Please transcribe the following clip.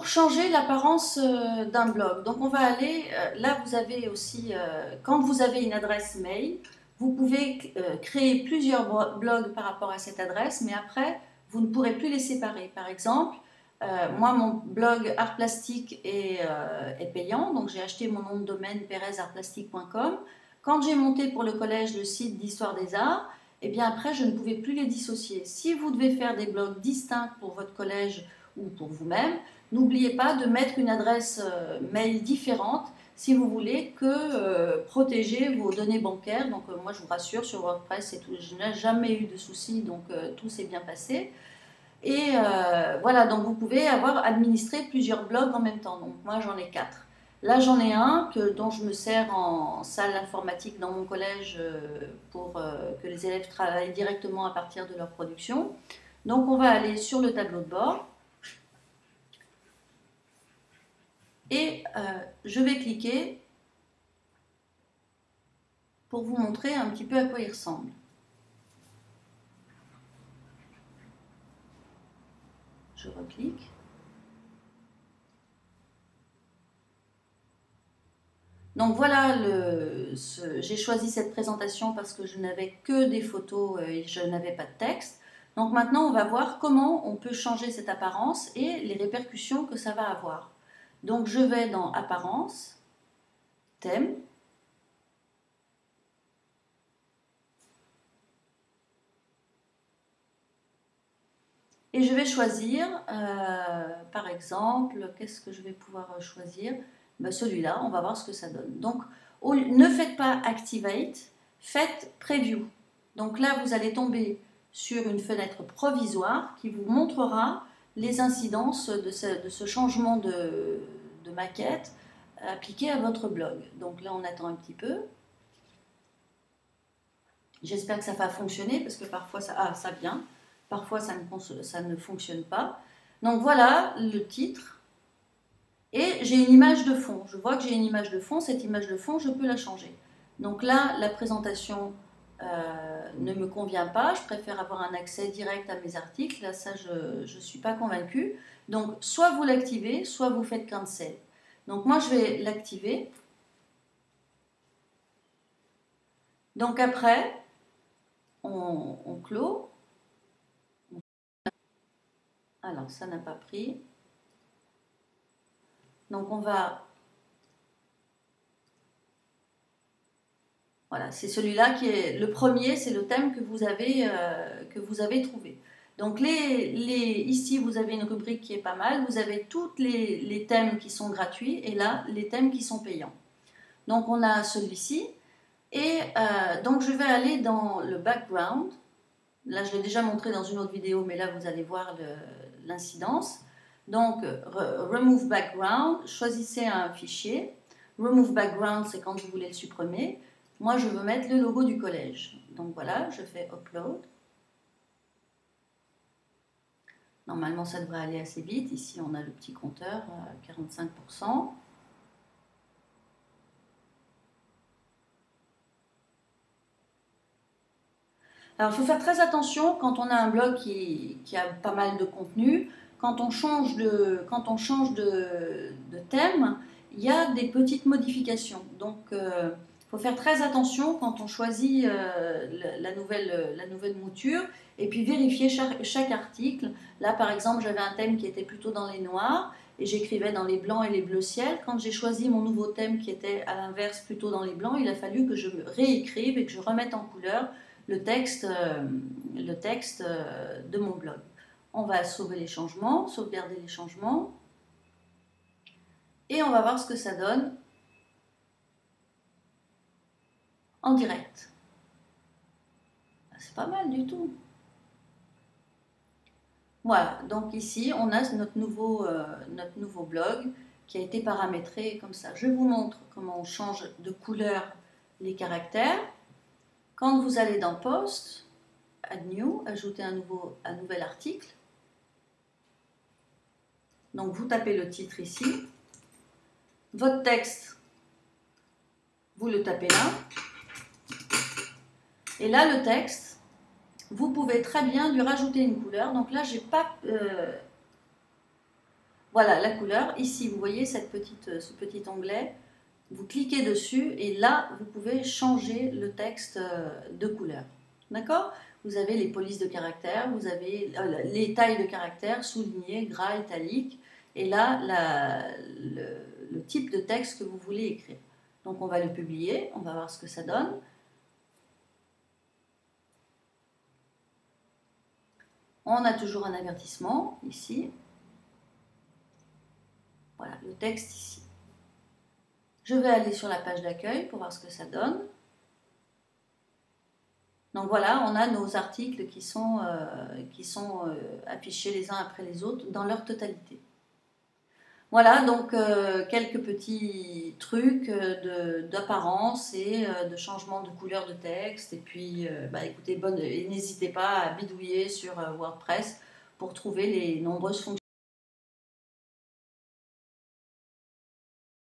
pour changer l'apparence d'un blog. Donc on va aller, là vous avez aussi, quand vous avez une adresse mail, vous pouvez créer plusieurs blogs par rapport à cette adresse, mais après vous ne pourrez plus les séparer. Par exemple, moi mon blog Art Plastique est payant, donc j'ai acheté mon nom de domaine perezartplastique.com. Quand j'ai monté pour le collège le site d'histoire des arts, et bien après je ne pouvais plus les dissocier. Si vous devez faire des blogs distincts pour votre collège ou pour vous-même, n'oubliez pas de mettre une adresse mail différente si vous voulez que protéger vos données bancaires. Donc moi je vous rassure, sur WordPress, je n'ai jamais eu de soucis, donc tout s'est bien passé. Et voilà, donc vous pouvez avoir administré plusieurs blogs en même temps. Donc moi j'en ai 4. Là j'en ai un dont je me sers en salle informatique dans mon collège pour que les élèves travaillent directement à partir de leur production. Donc on va aller sur le tableau de bord. Et je vais cliquer pour vous montrer un petit peu à quoi il ressemble. Je reclique. Donc voilà, j'ai choisi cette présentation parce que je n'avais que des photos et je n'avais pas de texte. Donc maintenant, on va voir comment on peut changer cette apparence et les répercussions que ça va avoir. Donc je vais dans Apparence, Thème. Et je vais choisir, par exemple, qu'est-ce que je vais pouvoir choisir? Ben celui-là, on va voir ce que ça donne. Donc, ne faites pas Activate, faites Preview. Donc là, vous allez tomber sur une fenêtre provisoire qui vous montrera les incidences de ce changement de maquette appliqué à votre blog. Donc là, on attend un petit peu. J'espère que ça va fonctionner parce que parfois, ça vient. Parfois, ça ne fonctionne pas. Donc voilà le titre. Et j'ai une image de fond. Je vois que j'ai une image de fond. Cette image de fond, je peux la changer. Donc là, la présentation ne me convient pas. Je préfère avoir un accès direct à mes articles. Là, ça, je ne suis pas convaincue. Donc, soit vous l'activez, soit vous faites cancel. Donc moi, je vais l'activer. Donc après, on clôt. Alors, ça n'a pas pris. Donc, on va... Voilà, c'est celui-là qui est... Le premier, c'est le thème que vous avez trouvé. Donc, ici, vous avez une rubrique qui est pas mal. Vous avez tous les thèmes qui sont gratuits et là, les thèmes qui sont payants. Donc, on a celui-ci. Et donc, je vais aller dans le background. Là, je l'ai déjà montré dans une autre vidéo, mais là, vous allez voir l'incidence. Donc, Remove Background, choisissez un fichier. Remove Background, c'est quand vous voulez le supprimer. Moi, je veux mettre le logo du collège. Donc voilà, je fais Upload. Normalement, ça devrait aller assez vite. Ici, on a le petit compteur à 45%. Alors, il faut faire très attention quand on a un blog qui a pas mal de contenu. Quand on change de thème, il y a des petites modifications. Donc, il faut faire très attention quand on choisit la nouvelle mouture et puis vérifier chaque article. Là, par exemple, j'avais un thème qui était plutôt dans les noirs et j'écrivais dans les blancs et les bleus ciel. Quand j'ai choisi mon nouveau thème qui était à l'inverse plutôt dans les blancs, il a fallu que je réécrive et que je remette en couleur le texte de mon blog. On va sauver les changements, sauvegarder les changements et on va voir ce que ça donne en direct. C'est pas mal du tout. Voilà, donc ici on a notre nouveau blog qui a été paramétré comme ça. Je vous montre comment on change de couleur les caractères. Quand vous allez dans Post, Add New, ajouter un nouvel article. Donc vous tapez le titre ici. Votre texte, vous le tapez là. Et là, le texte, vous pouvez très bien lui rajouter une couleur. Donc là, j'ai pas... Voilà la couleur. Ici, vous voyez ce petit onglet. Vous cliquez dessus et là, vous pouvez changer le texte de couleur. D'accord? Vous avez les polices de caractères, vous avez les tailles de caractères, soulignées, gras, italique, et là, le type de texte que vous voulez écrire. Donc on va le publier, on va voir ce que ça donne. On a toujours un avertissement ici. Voilà, le texte ici. Je vais aller sur la page d'accueil pour voir ce que ça donne. Donc voilà, on a nos articles qui sont affichés les uns après les autres dans leur totalité. Voilà, donc quelques petits trucs d'apparence et de changement de couleur de texte. Et puis, écoutez, n'hésitez pas à bidouiller sur WordPress pour trouver les nombreuses fonctions.